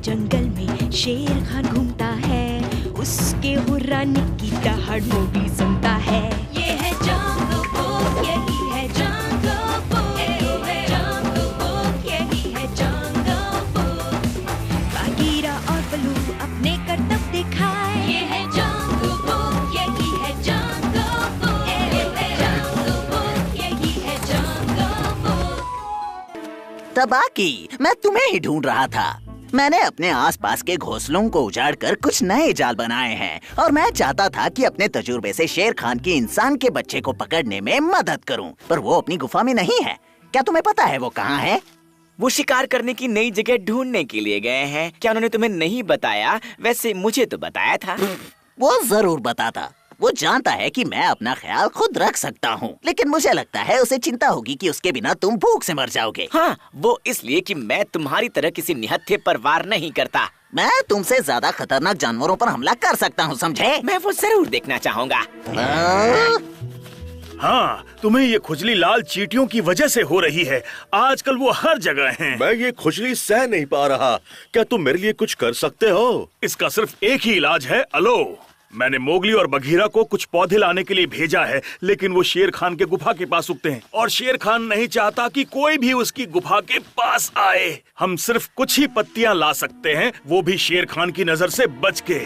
जंगल में शेर खान घूमता है, उसके हुर्राने की दहाड़ वो भी सुनता है। ये है जंगल बुक, यही है जंगल बुक, जंगल बुक, यही है जंगल बुक। बागीरा और बलू अपने करतब दिखाए, ये है जंगल बुक, यही है जंगल बुक, जंगल बुक, यही है जंगल बुक। तबाकी, मैं तुम्हें ही ढूंढ रहा था। मैंने अपने आसपास के घोंसलों को उजाड़कर कुछ नए जाल बनाए हैं और मैं चाहता था कि अपने तजुर्बे से शेर खान की इंसान के बच्चे को पकड़ने में मदद करूं, पर वो अपनी गुफा में नहीं है। क्या तुम्हें पता है वो कहाँ है? वो शिकार करने की नई जगह ढूंढने के लिए गए हैं। क्या उन्होंने तुम्हें नहीं बताया? वैसे मुझे तो बताया था। वो जरूर बताता। वो जानता है कि मैं अपना ख्याल खुद रख सकता हूँ, लेकिन मुझे लगता है उसे चिंता होगी कि उसके बिना तुम भूख से मर जाओगे। हाँ, वो इसलिए कि मैं तुम्हारी तरह किसी निहत्थे पर वार नहीं करता। मैं तुमसे ज्यादा खतरनाक जानवरों पर हमला कर सकता हूँ, समझे? मैं वो जरूर देखना चाहूँगा। हाँ, तुम्हें ये खुजली लाल चींटियों की वजह से हो रही है। आजकल वो हर जगह हैं। मैं ये खुजली सह नहीं पा रहा। क्या तुम मेरे लिए कुछ कर सकते हो? इसका सिर्फ एक ही इलाज है, अलो। मैंने मोगली और बघीरा को कुछ पौधे लाने के लिए भेजा है, लेकिन वो शेर खान के गुफा के पास उगते हैं और शेर खान नहीं चाहता कि कोई भी उसकी गुफा के पास आए। हम सिर्फ कुछ ही पत्तियां ला सकते हैं, वो भी शेर खान की नजर से बच के।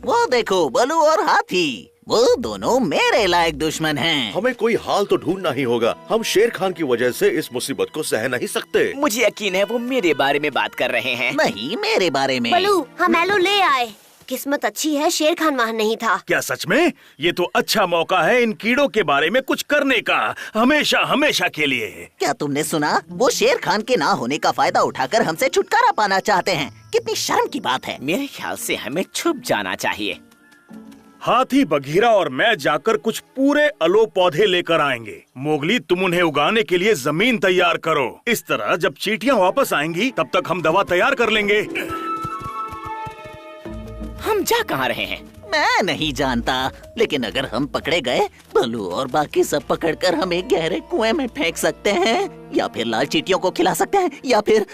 वो देखो, बलू और हाथी, वो दोनों मेरे लायक दुश्मन हैं। हमें कोई हाल तो ढूंढना ही होगा। हम शेर खान की वजह से इस मुसीबत को सह नहीं सकते। मुझे यकीन है वो मेरे बारे में बात कर रहे हैं। नहीं, मेरे बारे में। बलू, हम एलो ले आए। किस्मत अच्छी है शेर खान वहाँ नहीं था। क्या सच में? ये तो अच्छा मौका है इन कीड़ों के बारे में कुछ करने का, हमेशा हमेशा के लिए। क्या तुमने सुना? वो शेर खान के ना होने का फायदा उठाकर हमसे छुटकारा पाना चाहते हैं। कितनी शर्म की बात है। मेरे ख्याल से हमें छुप जाना चाहिए। हाथी, बघीरा और मैं जाकर कुछ पूरे अलो पौधे लेकर आएंगे। मोगली, तुम उन्हें उगाने के लिए जमीन तैयार करो। इस तरह जब चींटियां वापस आएंगी तब तक हम दवा तैयार कर लेंगे। हम जा कहाँ रहे हैं? मैं नहीं जानता, लेकिन अगर हम पकड़े गए, बलू और बाकी सब पकड़कर हमें गहरे कुएं में फेंक सकते हैं, या फिर लाल चींटियों को खिला सकते हैं, या फिर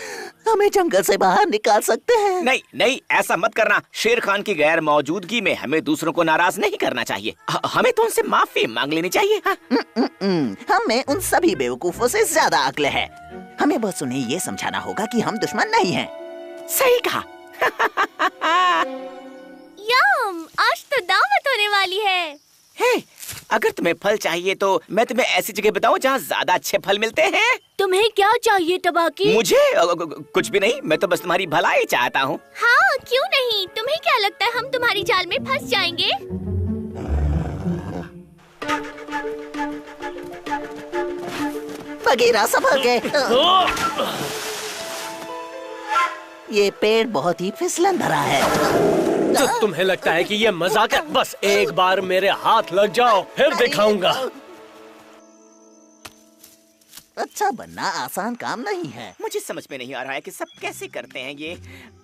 हमें जंगल से बाहर निकाल सकते हैं। नहीं नहीं, ऐसा मत करना। शेर खान की गैर मौजूदगी में हमें दूसरों को नाराज नहीं करना चाहिए। हमें तो उनसे माफी मांग लेनी चाहिए। हाँ? हमें उन सभी बेवकूफों से ज्यादा अक्ल है। हमें बस उन्हें ये समझाना होगा कि हम दुश्मन नहीं हैं। सही कहा। यम, आज तो दावत होने वाली है। हे, अगर तुम्हें फल चाहिए तो मैं तुम्हें ऐसी जगह बताऊं जहाँ ज्यादा अच्छे फल मिलते हैं। तुम्हें क्या चाहिए तबाकी? मुझे कुछ भी नहीं, मैं तो बस तुम्हारी भलाई चाहता हूँ। हाँ, क्यों नहीं? तुम्हें क्या लगता है हम तुम्हारी जाल में फंस जाएंगे? बघीरा संभल गए। ये पेड़ बहुत ही फिसलन भरा है। तो तुम्हें लगता है कि ये मजाक है? बस एक बार मेरे हाथ लग जाओ, फिर दिखाऊंगा। अच्छा बनना आसान काम नहीं है। मुझे समझ में नहीं आ रहा है कि सब कैसे करते हैं। ये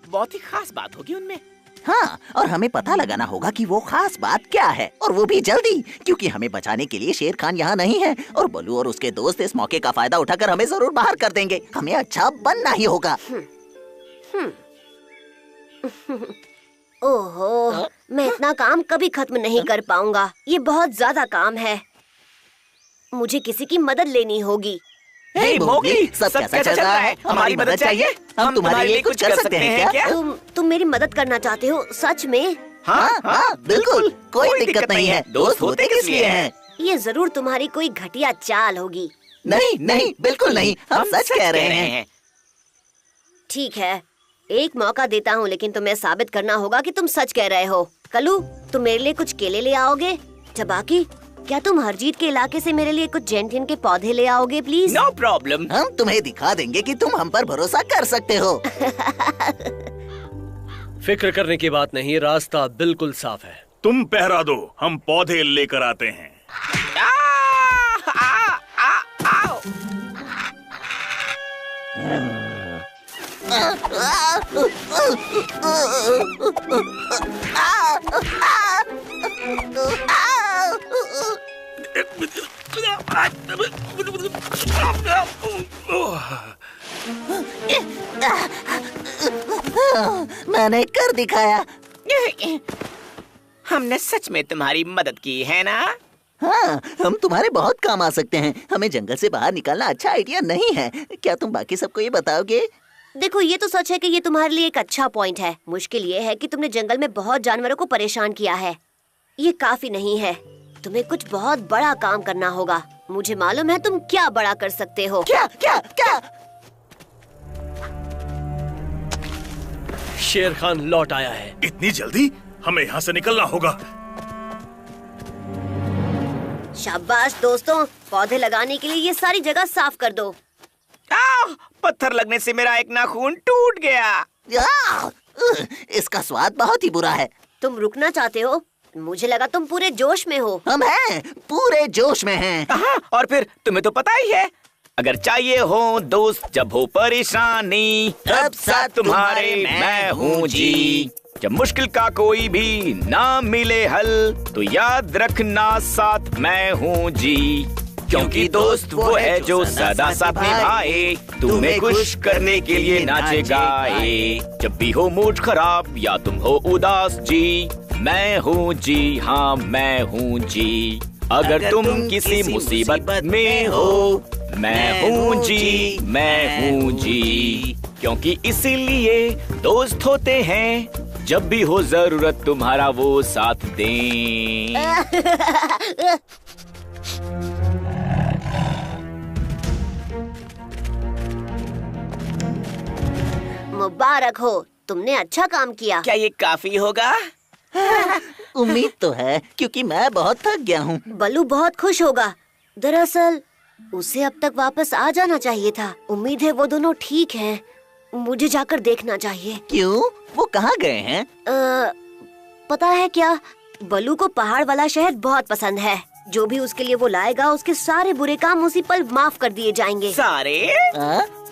बहुत ही खास बात होगी उनमें। हाँ, और हमें पता लगाना होगा कि वो खास बात क्या है, और वो भी जल्दी, क्योंकि हमें बचाने के लिए शेर खान यहाँ नहीं है और बलू और उसके दोस्त इस मौके का फायदा उठाकर हमें जरूर बाहर कर देंगे। हमें अच्छा बनना ही होगा। ओहो, मैं इतना काम कभी खत्म नहीं कर पाऊंगा। ये बहुत ज्यादा काम है। मुझे किसी की मदद लेनी होगी। हे मोगली, सब कैसा चल रहा है? हमारी मदद चाहिए? हम तुम्हारे लिए कुछ कर सकते हैं क्या? तुम मेरी मदद करना चाहते हो? सच में? हाँ, बिल्कुल, कोई दिक्कत नहीं है। दोस्त होते किस लिए हैं? ये जरूर तुम्हारी कोई घटिया चाल होगी। नहीं नहीं, बिल्कुल नहीं, हम सच कह रहे हैं। ठीक है, एक मौका देता हूँ, लेकिन तुम्हें साबित करना होगा कि तुम सच कह रहे हो। कलू, तुम मेरे लिए कुछ केले ले आओगे? चबाकी, क्या तुम हरजीत के इलाके से मेरे लिए कुछ जेंटियन के पौधे ले आओगे प्लीज? No problem. हम तुम्हें दिखा देंगे कि तुम हम पर भरोसा कर सकते हो। फिक्र करने की बात नहीं, रास्ता बिल्कुल साफ है। तुम पहरा दो, हम पौधे लेकर आते हैं। मैंने कर दिखाया। हमने सच में तुम्हारी मदद की है ना? हाँ, हम तुम्हारे बहुत काम आ सकते हैं। हमें जंगल से बाहर निकालना अच्छा आइडिया नहीं है। क्या तुम बाकी सबको ये बताओगे? देखो, ये तो सच है कि ये तुम्हारे लिए एक अच्छा पॉइंट है। मुश्किल ये है कि तुमने जंगल में बहुत जानवरों को परेशान किया है। ये काफी नहीं है, तुम्हें कुछ बहुत बड़ा काम करना होगा। मुझे मालूम है तुम क्या बड़ा कर सकते हो। क्या क्या क्या? शेर खान लौट आया है। इतनी जल्दी? हमें यहाँ से निकलना होगा। शाबाश दोस्तों, पौधे लगाने के लिए ये सारी जगह साफ कर दो। पत्थर लगने से मेरा एक नाखून टूट गया। इसका स्वाद बहुत ही बुरा है। तुम रुकना चाहते हो? मुझे लगा तुम पूरे जोश में हो। हम हैं, पूरे जोश में हैं। और फिर तुम्हें तो पता ही है, अगर चाहिए हो दोस्त जब हो परेशानी, तब साथ तुम्हारे मैं हूँ जी। जब मुश्किल का कोई भी ना मिले हल, तो याद रखना साथ मैं हूँ जी। क्योंकि दोस्त वो है जो सदा साथ निभाए, तुम्हें खुश करने के लिए नाचे गाए। जब भी हो मूड खराब या तुम हो उदास जी, मैं हूँ जी, हाँ मैं हूँ जी। अगर तुम किसी मुसीबत में हो, मैं हूँ जी, मैं हूँ जी। क्योंकि इसीलिए दोस्त होते हैं, जब भी हो जरूरत तुम्हारा वो साथ दें। मुबारक हो, तुमने अच्छा काम किया। क्या ये काफी होगा? उम्मीद तो है, क्योंकि मैं बहुत थक गया हूँ। बल्लू बहुत खुश होगा। दरअसल उसे अब तक वापस आ जाना चाहिए था। उम्मीद है वो दोनों ठीक हैं। मुझे जाकर देखना चाहिए। क्यों? वो कहाँ गए हैं? पता है क्या, बल्लू को पहाड़ वाला शहर बहुत पसंद है। जो भी उसके लिए वो लाएगा, उसके सारे बुरे काम उसी पल माफ कर दिए जाएंगे। सारे?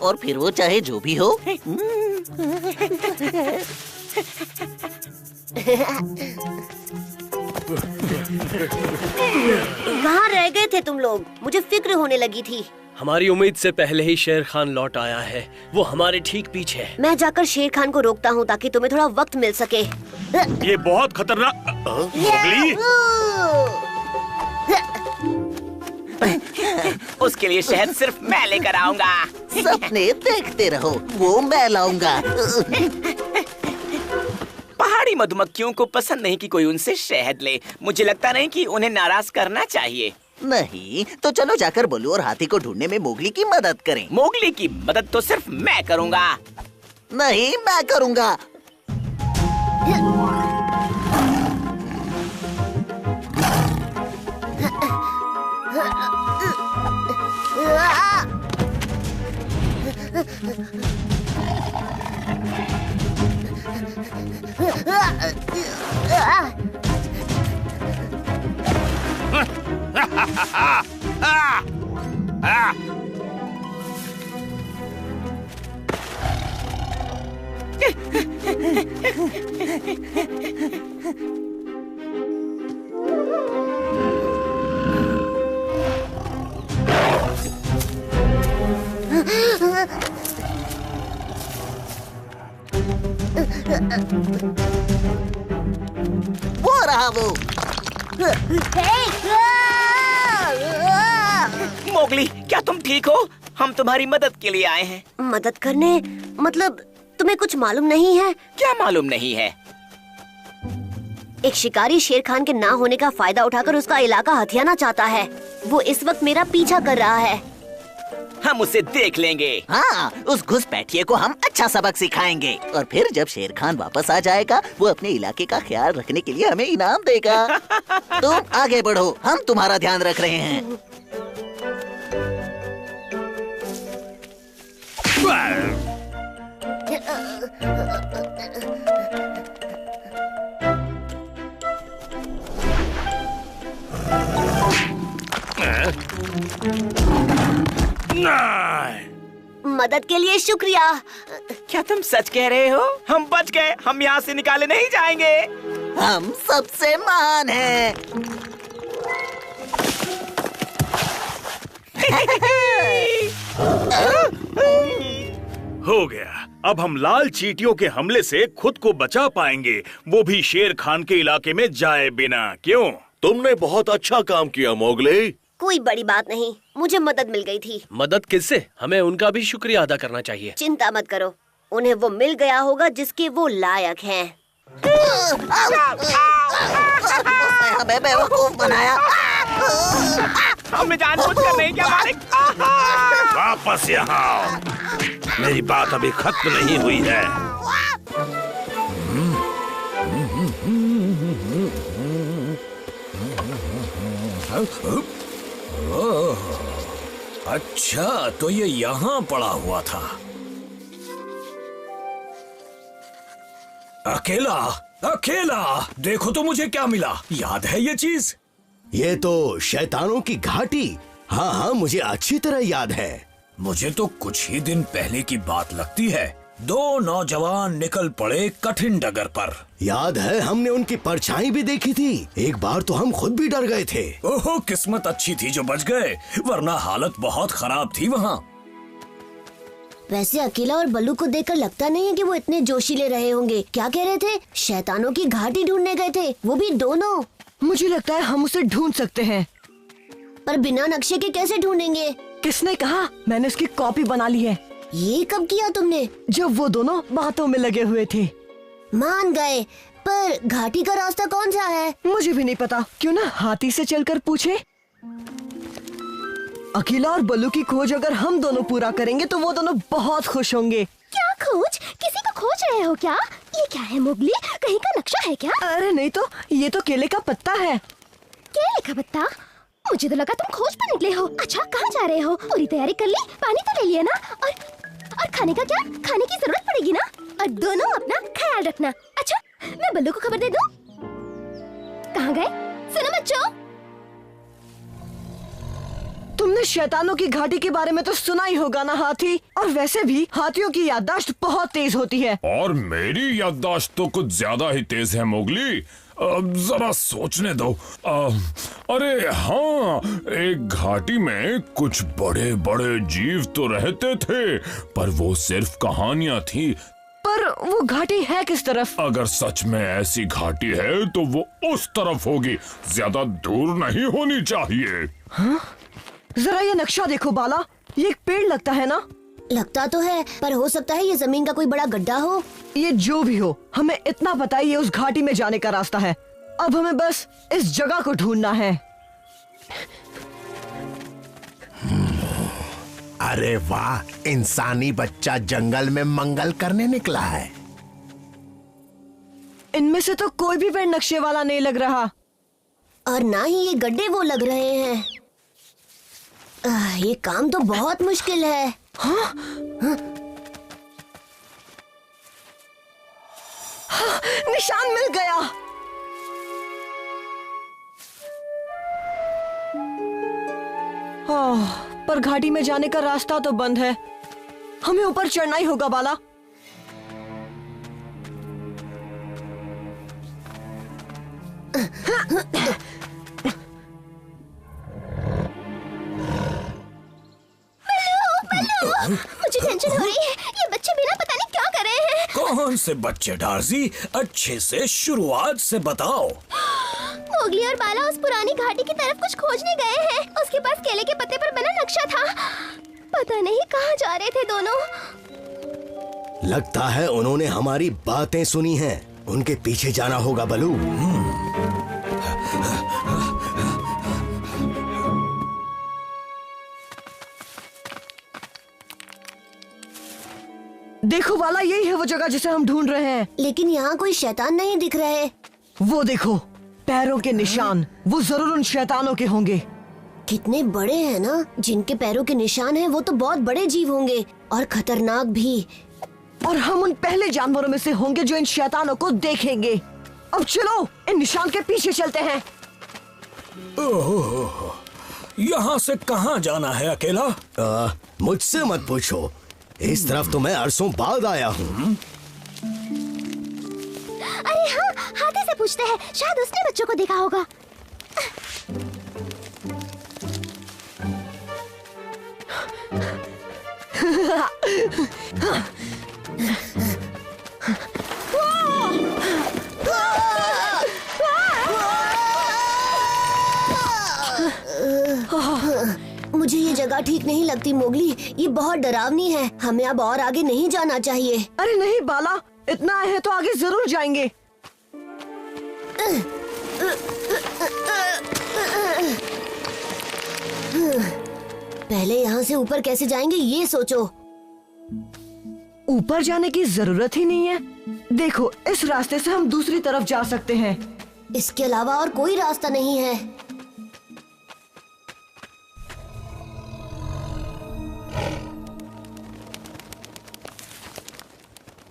और फिर वो चाहे जो भी हो। कहाँ रह गए थे तुम लोग? मुझे फिक्र होने लगी थी। हमारी उम्मीद से पहले ही शेर खान लौट आया है। वो हमारे ठीक पीछे है। मैं जाकर शेर खान को रोकता हूँ ताकि तुम्हें थोड़ा वक्त मिल सके। ये बहुत खतरनाक। मोगली, उसके लिए शहद सिर्फ मैं लेकर आऊंगा। सपने देखते रहो, वो मैं लाऊंगा। पहाड़ी मधुमक्खियों को पसंद नहीं कि कोई उनसे शहद ले। मुझे लगता नहीं कि उन्हें नाराज करना चाहिए। नहीं तो चलो जाकर बल्लू और हाथी को ढूंढने में मोगली की मदद करें। मोगली की मदद तो सिर्फ मैं करूंगा। नहीं, मैं करूंगा। वो रहा वो। मोगली, क्या तुम ठीक हो? हम तुम्हारी मदद के लिए आए हैं। मदद करने? मतलब तुम्हें कुछ मालूम नहीं है? क्या मालूम नहीं है? एक शिकारी शेर खान के ना होने का फायदा उठाकर उसका इलाका हथियाना चाहता है। वो इस वक्त मेरा पीछा कर रहा है। हम उसे देख लेंगे। हाँ, उस घुसपैठिए को हम अच्छा सबक सिखाएंगे। और फिर जब शेर खान वापस आ जाएगा, वो अपने इलाके का ख्याल रखने के लिए हमें इनाम देगा। तुम आगे बढ़ो, हम तुम्हारा ध्यान रख रहे हैं। मदद के लिए शुक्रिया। क्या तुम सच कह रहे हो? हम बच गए। हम यहाँ से निकाले नहीं जाएंगे। हम सबसे महान हैं। हो हो गया। अब हम लाल चींटियों के हमले से खुद को बचा पाएंगे, वो भी शेर खान के इलाके में जाए बिना। क्यों? तुमने बहुत अच्छा काम किया मोगली। कोई बड़ी बात नहीं, मुझे मदद मिल गई थी। मदद किससे? हमें उनका भी शुक्रिया अदा करना चाहिए। चिंता मत करो, उन्हें वो मिल गया होगा जिसके वो लायक हैं। हमें बेवकूफ बनाया। हमने जानबूझकर नहीं किया मालिक। वापस यहाँ आओ, मेरी बात अभी खत्म नहीं हुई है। अच्छा, तो ये यहाँ पड़ा हुआ था। अकेला अकेला, देखो तो मुझे क्या मिला। याद है ये चीज? ये तो शैतानों की घाटी। हाँ हाँ, मुझे अच्छी तरह याद है। मुझे तो कुछ ही दिन पहले की बात लगती है। दो नौजवान निकल पड़े कठिन डगर पर। याद है, हमने उनकी परछाई भी देखी थी। एक बार तो हम खुद भी डर गए थे। ओहो, किस्मत अच्छी थी जो बच गए, वरना हालत बहुत खराब थी वहाँ। वैसे अकेला और बल्लू को देखकर लगता नहीं है कि वो इतने जोशीले रहे होंगे। क्या कह रहे थे? शैतानों की घाटी ढूंढने गए थे, वो भी दोनों। मुझे लगता है हम उसे ढूंढ सकते हैं। पर बिना नक्शे के कैसे ढूंढेंगे? किसने कहा? मैंने उसकी कॉपी बना ली है। ये कब किया तुमने? जब वो दोनों बातों में लगे हुए थे। मान गए, पर घाटी का रास्ता कौन सा है? मुझे भी नहीं पता। क्यों ना हाथी से चलकर पूछे। अकेला और बल्लू की खोज अगर हम दोनों पूरा करेंगे तो वो दोनों बहुत खुश होंगे। क्या खोज? किसी को खोज रहे हो क्या? ये क्या है मोगली? कहीं का नक्शा है क्या? अरे नहीं तो, ये तो केले का पत्ता है। केले का पत्ता? मुझे तो लगा तुम खोज पर निकले हो। अच्छा, कहाँ जा रहे हो? पूरी तैयारी कर ली? पानी तो ले लिया ना? और खाने का क्या? खाने की जरूरत पड़ेगी ना? और दोनों अपना ख्याल रखना। अच्छा, मैं बल्लू को खबर दे दूं? कहाँ गए? सुनो बच्चों, तुमने शैतानों की घाटी के बारे में तो सुना ही होगा ना हाथी। और वैसे भी हाथियों की याददाश्त बहुत तेज होती है। और मेरी याददाश्त तो कुछ ज्यादा ही तेज है मोगली। जरा सोचने दो। अरे हाँ, एक घाटी में कुछ बड़े बड़े जीव तो रहते थे, पर वो सिर्फ कहानियां थी। पर वो घाटी है किस तरफ? अगर सच में ऐसी घाटी है तो वो उस तरफ होगी, ज्यादा दूर नहीं होनी चाहिए। हाँ? जरा ये नक्शा देखो बाला, ये एक पेड़ लगता है ना? लगता तो है, पर हो सकता है ये जमीन का कोई बड़ा गड्ढा हो। ये जो भी हो, हमें इतना पता है ये उस घाटी में जाने का रास्ता है। अब हमें बस इस जगह को ढूंढना है। अरे वाह, इंसानी बच्चा जंगल में मंगल करने निकला है। इनमें से तो कोई भी पेड़ नक्शे वाला नहीं लग रहा। और ना ही ये गड्ढे वो लग रहे हैं। ये काम तो बहुत मुश्किल है। हाँ? हाँ, निशान मिल गया। पर घाटी में जाने का रास्ता तो बंद है। हमें ऊपर चढ़ना ही होगा बाला। मुझे टेंशन हो रही है। ये बच्चे बिना पता नहीं क्या कर रहे हैं। कौन से बच्चे डार्जी? अच्छे से शुरुआत से बताओ। मोगली और बाला उस पुरानी घाटी की तरफ कुछ खोजने गए हैं। उसके पास केले के पत्ते पर बना नक्शा था। पता नहीं कहाँ जा रहे थे दोनों। लगता है उन्होंने हमारी बातें सुनी हैं। उनके पीछे जाना होगा बलू। देखो बाला, यही है वो जगह जिसे हम ढूंढ रहे हैं। लेकिन यहाँ कोई शैतान नहीं दिख रहे। वो देखो, पैरों के निशान। वो जरूर उन शैतानों के होंगे। कितने बड़े हैं ना। जिनके पैरों के निशान हैं वो तो बहुत बड़े जीव होंगे और खतरनाक भी। और हम उन पहले जानवरों में से होंगे जो इन शैतानों को देखेंगे। अब चलो इन निशान के पीछे चलते हैं। ओह, यहाँ से कहाँ जाना है अकेला? मुझसे मत पूछो, इस तरफ तो मैं अरसों बाद आया हूँ। अरे हाँ, हाथी से पूछते हैं, शायद उसने बच्चों को देखा होगा। जगह ठीक नहीं लगती मोगली, ये बहुत डरावनी है। हमें अब और आगे नहीं जाना चाहिए। अरे नहीं बाला, इतना आए हैं तो आगे जरूर जाएंगे। पहले यहाँ से ऊपर कैसे जाएंगे ये सोचो। ऊपर जाने की जरूरत ही नहीं है। देखो, इस रास्ते से हम दूसरी तरफ जा सकते हैं। इसके अलावा और कोई रास्ता नहीं है।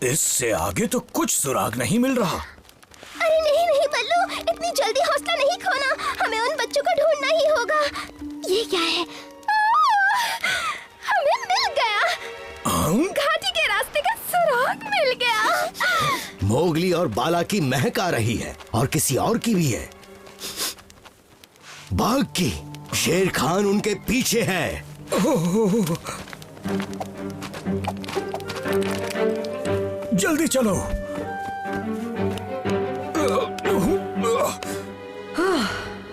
इससे आगे तो कुछ सुराग नहीं मिल रहा। अरे नहीं नहीं बल्लू, इतनी जल्दी हौसला नहीं खोना। हमें उन बच्चों को ढूंढना ही होगा। ये क्या है? हमें मिल गया। घाटी के रास्ते का सुराग मिल गया। मोगली और बाला की महक आ रही है और किसी और की भी है। बाघ की। शेर खान उनके पीछे है। जल्दी चलो।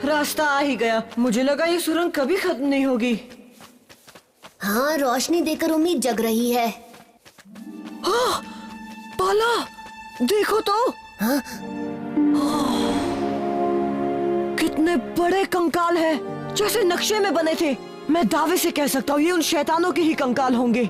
रास्ता आ ही गया। मुझे लगा ये सुरंग कभी खत्म नहीं होगी। हाँ, रोशनी देकर उम्मीद जग रही है। हाँ, बाला देखो तो। हाँ? कितने बड़े कंकाल हैं, जैसे नक्शे में बने थे। मैं दावे से कह सकता हूँ ये उन शैतानों के ही कंकाल होंगे।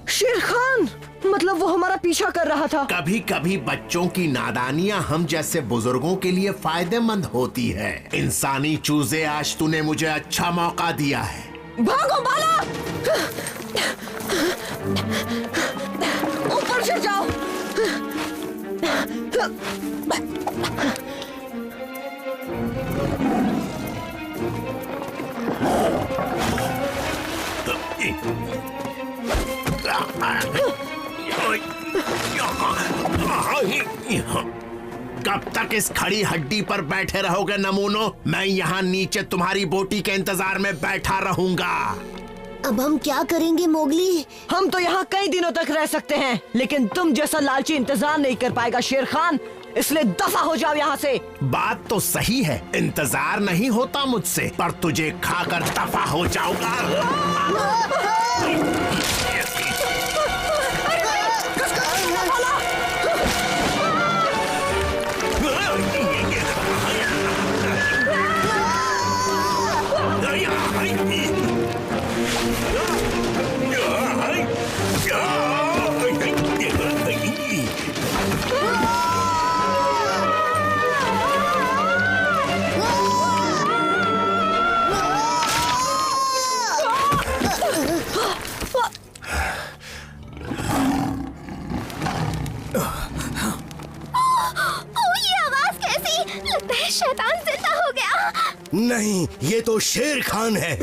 शेर खान, मतलब वो हमारा पीछा कर रहा था। कभी कभी बच्चों की नादानियां हम जैसे बुजुर्गों के लिए फायदेमंद होती है। इंसानी चूजे, आज तूने मुझे अच्छा मौका दिया है। भागो बाला, ऊपर से जाओ। कब तक इस खड़ी हड्डी पर बैठे रहोगे नमूनो? मैं यहाँ नीचे तुम्हारी बोटी के इंतजार में बैठा रहूंगा। अब हम क्या करेंगे मोगली? हम तो यहाँ कई दिनों तक रह सकते हैं, लेकिन तुम जैसा लालची इंतजार नहीं कर पाएगा शेर खान, इसलिए दफा हो जाओ यहाँ से। बात तो सही है, इंतजार नहीं होता मुझसे, पर तुझे खाकर दफा हो जाऊंगा। शैतान जिंदा हो गया। नहीं, ये तो शेर खान है।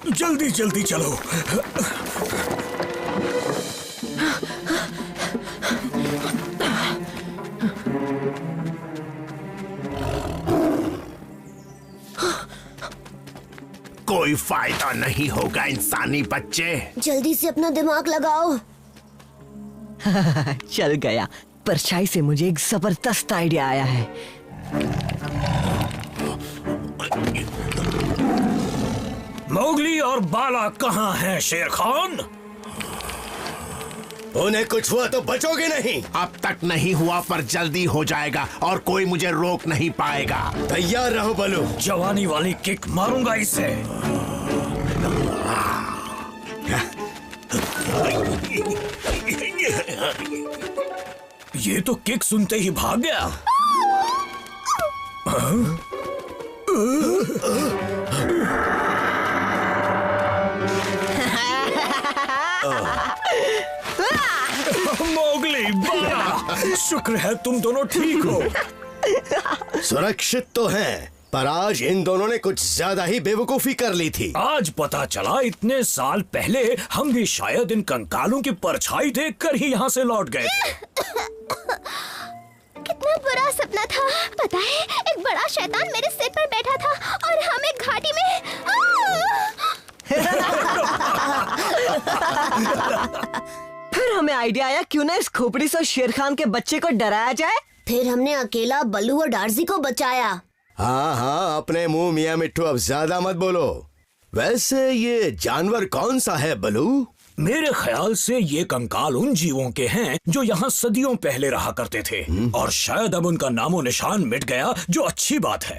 जल्दी जल्दी चलो। कोई फायदा नहीं होगा इंसानी बच्चे। जल्दी से अपना दिमाग लगाओ। चल गया। परछाई से मुझे एक जबरदस्त आइडिया आया है। मोगली और बाला कहाँ हैं शेर खान? उन्हें कुछ हुआ तो बचोगे नहीं। अब तक नहीं हुआ, पर जल्दी हो जाएगा और कोई मुझे रोक नहीं पाएगा। तैयार रहो बलू। जवानी वाली किक मारूंगा इसे। ये तो किक सुनते ही भाग गया। मोगली, बाला, शुक्र है तुम दोनों ठीक हो। सुरक्षित तो हैं, पर आज इन दोनों ने कुछ ज्यादा ही बेवकूफी कर ली थी। आज पता चला इतने साल पहले हम भी शायद इन कंकालों की परछाई देखकर ही यहाँ से लौट गए। कितना बुरा सपना था। पता है, एक बड़ा शैतान मेरे सिर पर बैठा था और हम एक घाटी में। फिर हमें आइडिया आया, क्यों ना इस खोपड़ी से शेर खान के बच्चे को डराया जाए। फिर हमने अकेला बल्लू और डार्जी को बचाया। हाँ हाँ, अपने मुंह मियाँ मिट्ठू अब ज्यादा मत बोलो। वैसे ये जानवर कौन सा है बलू? मेरे ख्याल से ये कंकाल उन जीवों के हैं जो यहाँ सदियों पहले रहा करते थे और शायद अब उनका नामो निशान मिट गया, जो अच्छी बात है।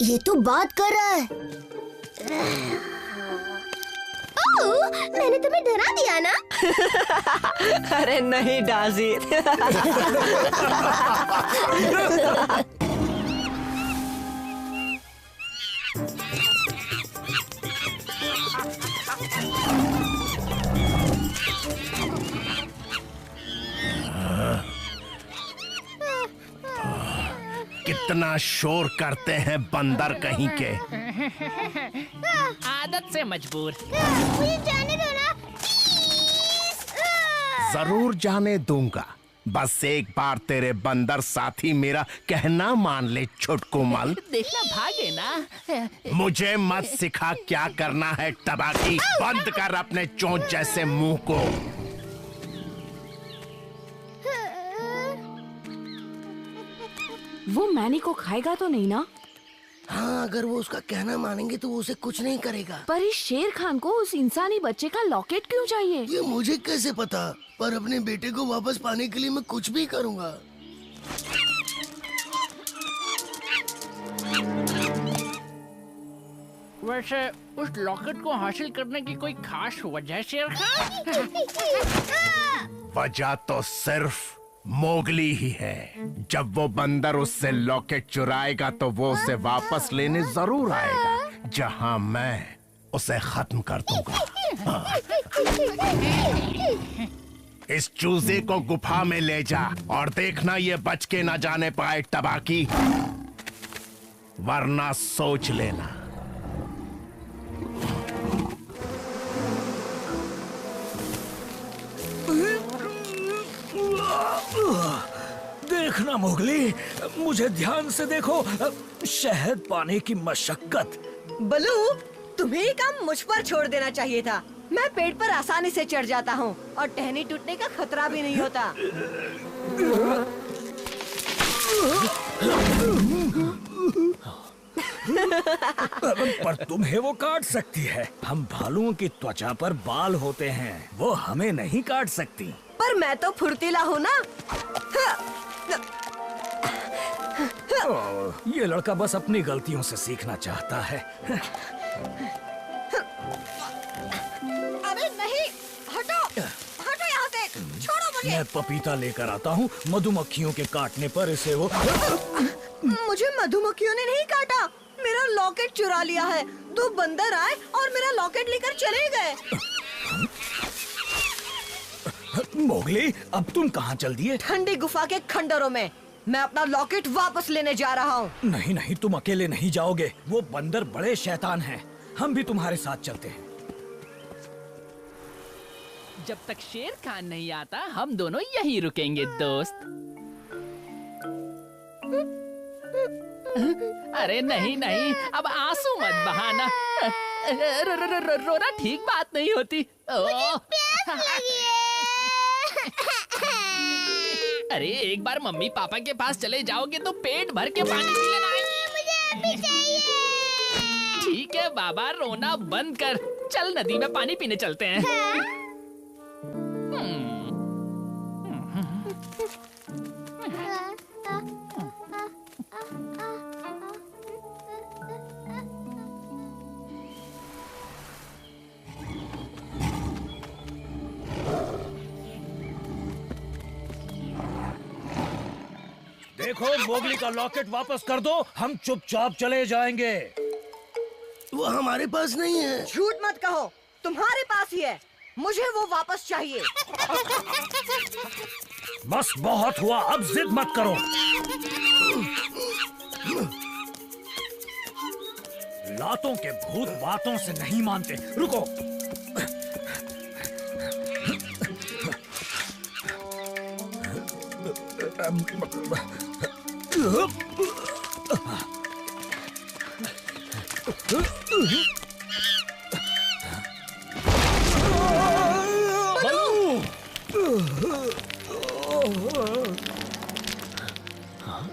ये तो बात कर रहा है। मैंने तुम्हें डरा दिया ना? अरे नहीं डाजी। कितना शोर करते हैं बंदर कहीं के। आदत से मजबूर। मुझे जाने दो ना। जरूर जाने दूंगा, बस एक बार तेरे बंदर साथी मेरा कहना मान ले छोटकू मल। देखना भागे ना। मुझे मत सिखा क्या करना है टबाकी। बंद कर अपने चोंच जैसे मुंह को। वो मैनी को खाएगा तो नहीं ना? हाँ, अगर वो उसका कहना मानेंगे तो वो उसे कुछ नहीं करेगा। पर इस शेर खान को उस इंसानी बच्चे का लॉकेट क्यों चाहिए? ये मुझे कैसे पता, पर अपने बेटे को वापस पाने के लिए मैं कुछ भी करूँगा। वैसे उस लॉकेट को हासिल करने की कोई खास वजह शेर खान? वजह तो सिर्फ मोगली ही है। जब वो बंदर उससे लॉकेट चुराएगा तो वो उसे वापस लेने जरूर आएगा, जहां मैं उसे खत्म कर दूंगा। इस चूजे को गुफा में ले जा और देखना ये बच के ना जाने पाए टबाकी, वरना सोच लेना। देखना मोगली, मुझे ध्यान से देखो। शहद पाने की मशक्कत। बलू, तुम्हें ये काम मुझ पर छोड़ देना चाहिए था। मैं पेड़ पर आसानी से चढ़ जाता हूँ और टहनी टूटने का खतरा भी नहीं होता। पर तुम्हें वो काट सकती है। हम भालुओं की त्वचा पर बाल होते हैं, वो हमें नहीं काट सकती। पर मैं तो फुर्तीला हूँ ना। ये लड़का बस अपनी गलतियों से सीखना चाहता है। अरे नहीं, हटो, हटो यहाँ से, छोड़ो मुझे। मैं पपीता लेकर आता हूँ। मधुमक्खियों के काटने पर इसे वो। मुझे मधुमक्खियों ने नहीं काटा, मेरा लॉकेट चुरा लिया है। 2 बंदर आए और मेरा लॉकेट लेकर चले गए। मोगली, अब तुम कहाँ चल दिए? ठंडी गुफा के खंडरों में। मैं अपना लॉकेट वापस लेने जा रहा हूँ। नहीं नहीं, तुम अकेले नहीं जाओगे। वो बंदर बड़े शैतान हैं। हम भी तुम्हारे साथ चलते हैं। जब तक शेर खान नहीं आता हम दोनों यहीं रुकेंगे दोस्त। अरे नहीं नहीं, अब आंसू मत बहाना। रोना ठीक बात नहीं होती। अरे एक बार मम्मी पापा के पास चले जाओगे तो पेट भर के पानी पी लेना। मुझे अभी चाहिए। ठीक है बाबा, रोना बंद कर। चल नदी में पानी पीने चलते हैं। देखो, मोगली का लॉकेट वापस कर दो, हम चुपचाप चले जाएंगे। वो हमारे पास नहीं है। झूठ मत कहो, तुम्हारे पास ही है। मुझे वो वापस चाहिए। बस बहुत हुआ, अब जिद मत करो। लातों के भूत बातों से नहीं मानते। रुको।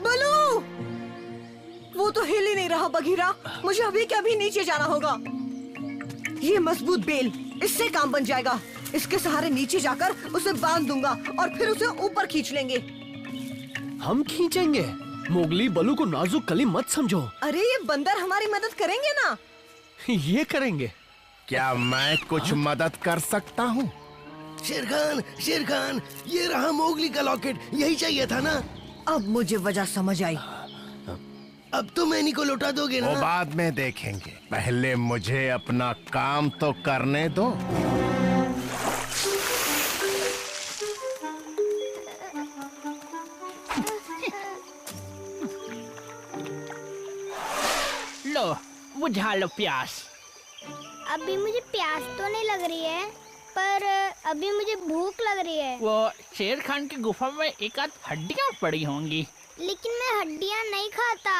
बलू, वो तो हिल ही नहीं रहा बघीरा। मुझे अभी के अभी नीचे जाना होगा। ये मजबूत बेल, इससे काम बन जाएगा। इसके सहारे नीचे जाकर उसे बांध दूंगा और फिर उसे ऊपर खींच लेंगे। हम खींचेंगे? मोगली, बलू को नाजुक कली मत समझो। अरे ये बंदर हमारी मदद करेंगे ना? ये करेंगे। क्या मैं कुछ मदद कर सकता हूँ? शेर खान, ये रहा मोगली का लॉकेट। यही चाहिए था ना? अब मुझे वजह समझ आई। अब तो मैनी को लौटा दोगे ना? वो बाद में देखेंगे, पहले मुझे अपना काम तो करने दो। लो, बुझा लो प्यास। अभी मुझे प्यास तो नहीं लग रही है, पर अभी मुझे भूख लग रही है। वो शेर खान की गुफा में एक आध हड्डियाँ पड़ी होंगी। लेकिन मैं हड्डियाँ नहीं खाता।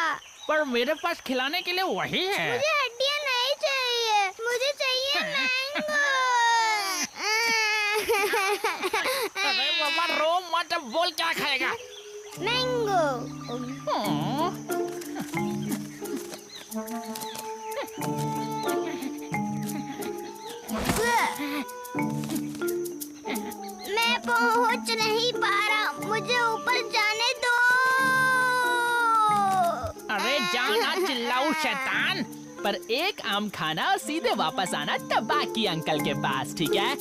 पर मेरे पास खिलाने के लिए वही है। मुझे हड्डियाँ नहीं चाहिए, मुझे चाहिए मैंगो। अरे बाबा रो मत, बोल क्या खाएगा? मैंगो। मैं पहुंच नहीं पा रहा, मुझे ऊपर जाने दो। अरे जाना चिल्लाओ शैतान। पर एक आम खाना और सीधे वापस आना टबाकी अंकल के पास, ठीक है?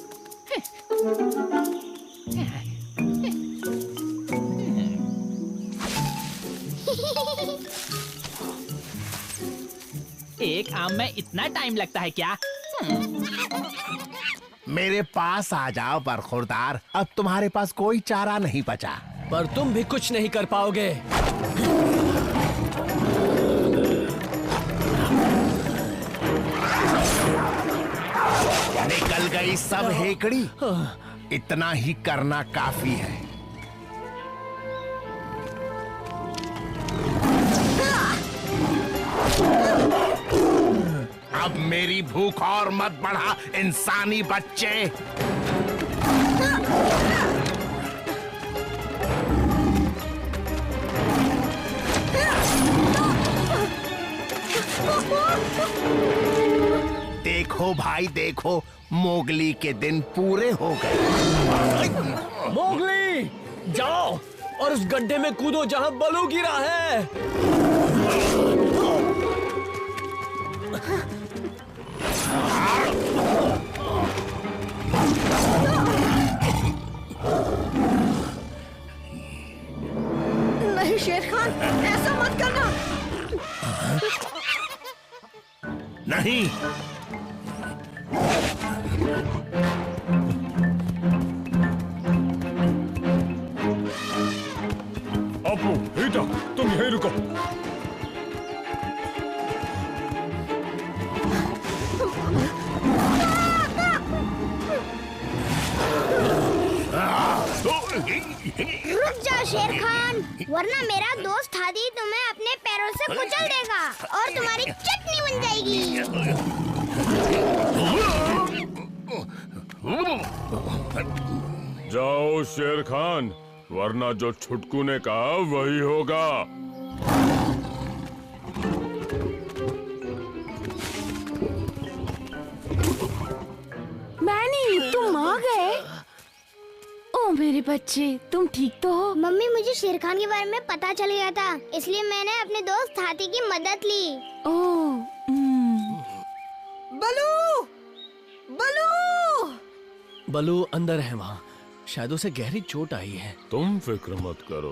एक आम में इतना टाइम लगता है क्या? मेरे पास आ जाओ बरखुरदार, अब तुम्हारे पास कोई चारा नहीं बचा। पर तुम भी कुछ नहीं कर पाओगे। निकल गई सब हेकड़ी। इतना ही करना काफी है। अब मेरी भूख और मत बढ़ा इंसानी बच्चे। देखो भाई देखो, मोगली के दिन पूरे हो गए। मोगली, जाओ और उस गड्ढे में कूदो जहां बलू गिरा है। नहीं शेर खान, ऐसा मत करना। नहीं, अपू, हीटा, तुम यहीं रुको। रुक जा शेर खान, वरना मेरा दोस्त हाथी तुम्हें अपने पैरों से कुचल देगा और तुम्हारी चटनी बन जाएगी। जाओ शेर खान, वरना जो छुटकू ने कहा वही होगा। मैनी, तुम आ गए? ओ मेरे बच्चे, तुम ठीक तो हो? मम्मी, मुझे शेर खान के बारे में पता चल गया था, इसलिए मैंने अपने दोस्त हाथी की मदद ली। ओह, बलू, बलू, बलू अंदर है वहाँ। शायद उसे गहरी चोट आई है। तुम फिक्र मत करो।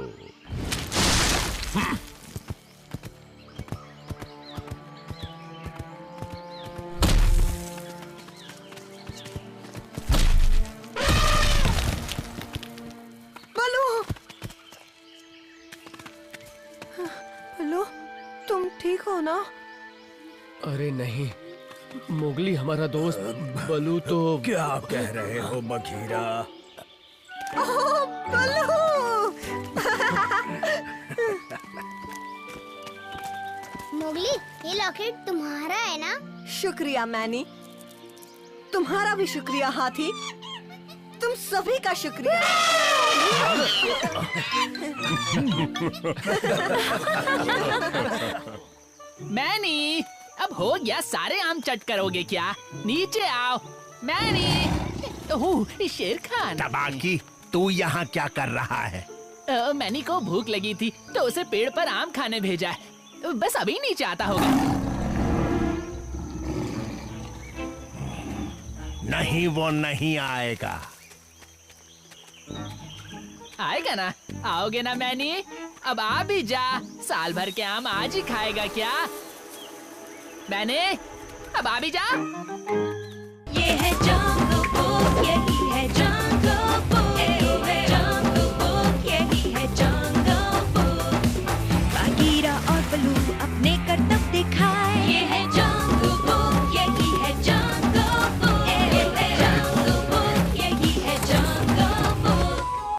बलू, तुम ठीक हो ना? अरे नहीं, मोगली हमारा दोस्त बलू तो। क्या कह रहे हो बघीरा? बलू! मोगली, ये लॉकेट तुम्हारा है ना? शुक्रिया मैनी। तुम्हारा भी शुक्रिया हाथी। तुम सभी का शुक्रिया। मैनी, अब हो गया, सारे आम चट करोगे क्या? नीचे आओ। मैनी। ओह, शेर खान। तबाकी, तू यहाँ क्या कर रहा है? मैनी को भूख लगी थी तो उसे पेड़ पर आम खाने भेजा है। बस अभी नीचे आता होगा। नहीं, वो नहीं आएगा। आएगा ना? आओगे ना मैनी? अब आ भी जा। साल भर के आम आज ही खाएगा क्या? मैनी, अब आ भी जा। ये है जंगल बुक, यही है जंगल बुक, जंगल बुक, यही है जंगल बुक। बागीरा